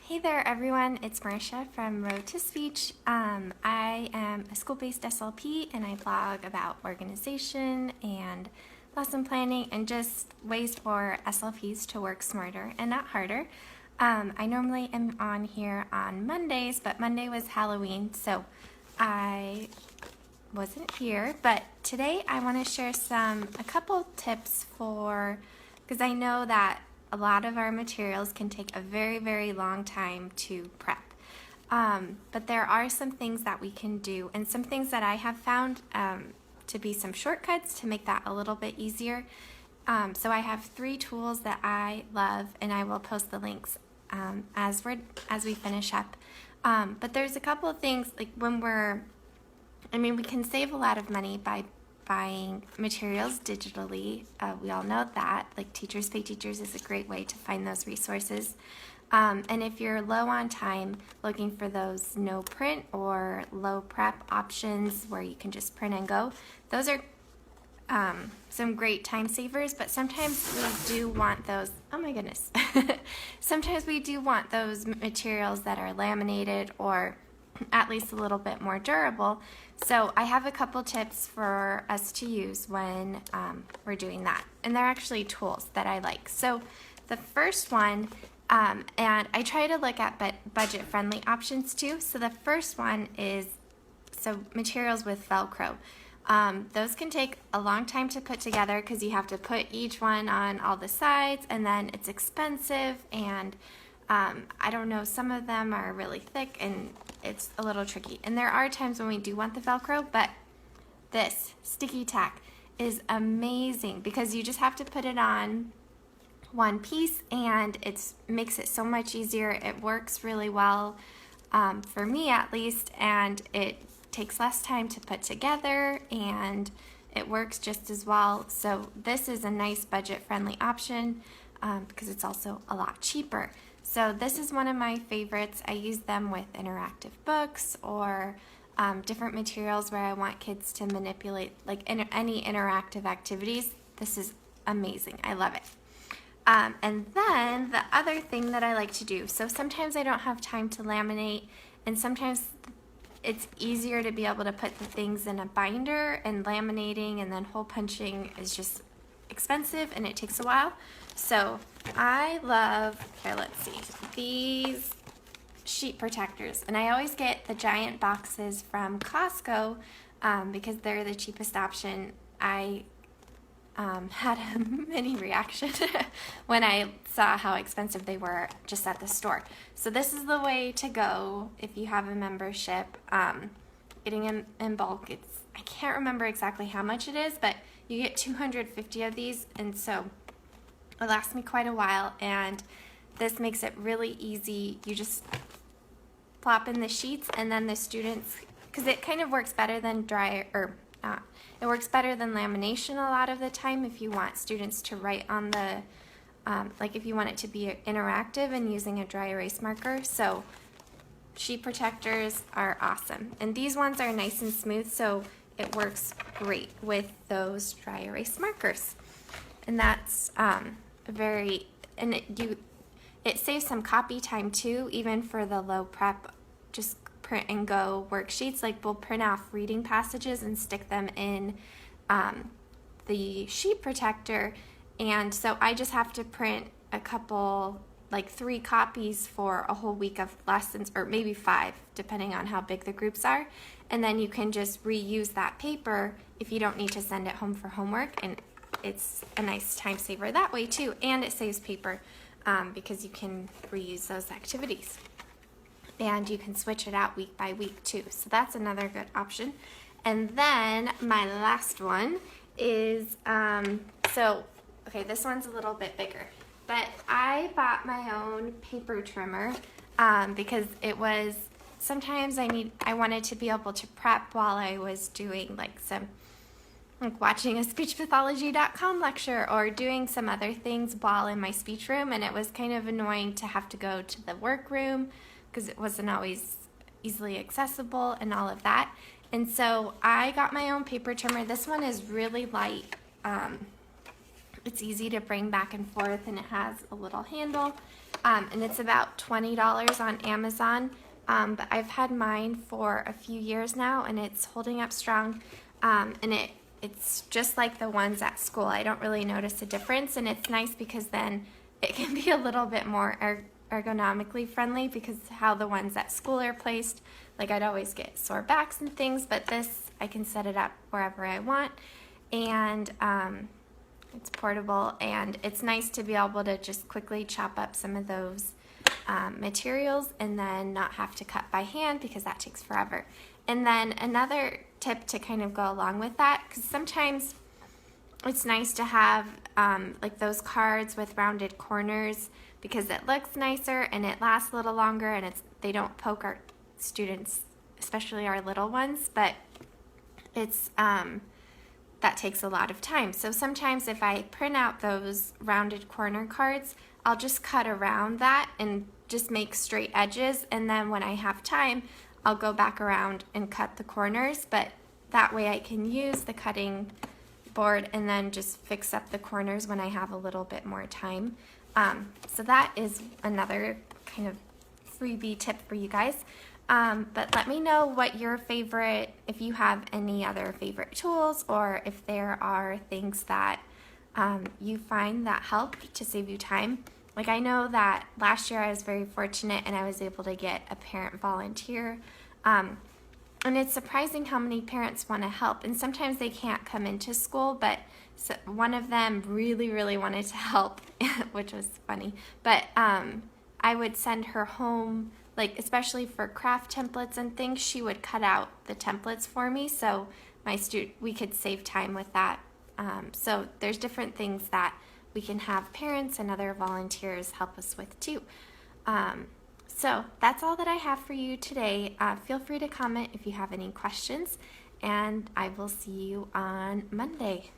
Hey there everyone, it's Marisha from Road to Speech. I am a school-based SLP and I blog about organization and lesson planning and just ways for SLPs to work smarter and not harder. I normally am on here on Mondays, but Monday was Halloween, so I wasn't here. But today I want to share a couple tips because I know that a lot of our materials can take a very, very long time to prep. But there are some things that we can do and some things that I have found to be some shortcuts to make that a little bit easier. So I have 3 tools that I love, and I will post the links as we finish up. But there's a couple of things, like we can save a lot of money by buying materials digitally. We all know that. Like Teachers Pay Teachers is a great way to find those resources. And if you're low on time, looking for those no print or low prep options where you can just print and go, those are some great time savers, but sometimes we do want those, oh my goodness, sometimes we do want those materials that are laminated or at least a little bit more durable. So I have a couple tips for us to use when we're doing that. And they're actually tools that I like. So the first one, and I try to look at budget-friendly options too. So the first one is materials with Velcro. Those can take a long time to put together because you have to put each one on all the sides, and then it's expensive, and I don't know, some of them are really thick and it's a little tricky. And there are times when we do want the Velcro, but this sticky tack is amazing because you just have to put it on one piece and it makes it so much easier. It works really well, for me at least, and it takes less time to put together and it works just as well. So this is a nice budget-friendly option because it's also a lot cheaper. So this is one of my favorites. I use them with interactive books or different materials where I want kids to manipulate like any interactive activities. This is amazing. I love it. And then the other thing that I like to do, so sometimes I don't have time to laminate, and sometimes it's easier to be able to put the things in a binder, and laminating and then hole punching is just expensive and it takes a while. So I love, here, let's see, these sheet protectors, and I always get the giant boxes from Costco because they're the cheapest option. I had a mini reaction when I saw how expensive they were just at the store. So this is the way to go if you have a membership. Getting them in bulk, I can't remember exactly how much it is, but you get 250 of these, and so it lasts me quite a while, and this makes it really easy. You just plop in the sheets, and then the students, because it kind of works better than it works better than lamination a lot of the time if you want students to write on the, like if you want it to be interactive and using a dry erase marker. So sheet protectors are awesome. And these ones are nice and smooth, so it works great with those dry erase markers. And that's it saves some copy time too, even for the low prep, just print and go worksheets. Like we'll print off reading passages and stick them in the sheet protector, and so I just have to print a couple, like 3 copies for a whole week of lessons, or maybe 5 depending on how big the groups are, and then you can just reuse that paper if you don't need to send it home for homework, and it's a nice time saver that way too, and it saves paper because you can reuse those activities. And you can switch it out week by week too. So that's another good option. And then my last one is, okay, this one's a little bit bigger, but I bought my own paper trimmer because sometimes I wanted to be able to prep while I was doing watching a speechpathology.com lecture or doing some other things while in my speech room, and it was kind of annoying to have to go to the workroom because it wasn't always easily accessible and all of that. And so I got my own paper trimmer. This one is really light. It's easy to bring back and forth, and it has a little handle. and it's about $20 on Amazon. But I've had mine for a few years now, and it's holding up strong. And it's just like the ones at school. I don't really notice a difference, and it's nice because then it can be a little bit more ergonomically friendly because how the ones at school are placed. Like I'd always get sore backs and things, but this I can set it up wherever I want, and it's portable, and it's nice to be able to just quickly chop up some of those materials and then not have to cut by hand because that takes forever. And then another tip to kind of go along with that, because sometimes it's nice to have like those cards with rounded corners because it looks nicer and it lasts a little longer, and they don't poke our students, especially our little ones, but it's that takes a lot of time. So sometimes if I print out those rounded corner cards, I'll just cut around that and just make straight edges, and then when I have time, I'll go back around and cut the corners, but that way I can use the cutting board and then just fix up the corners when I have a little bit more time. So that is another kind of freebie tip for you guys. But let me know what your favorite, if you have any other favorite tools, or if there are things that you find that help to save you time. Like I know that last year I was very fortunate and I was able to get a parent volunteer. And it's surprising how many parents want to help, and sometimes they can't come into school, but one of them really, really wanted to help, which was funny. But I would send her home, like especially for craft templates and things, she would cut out the templates for me, so we could save time with that. So there's different things that we can have parents and other volunteers help us with too. So that's all that I have for you today. Feel free to comment if you have any questions, and I will see you on Monday.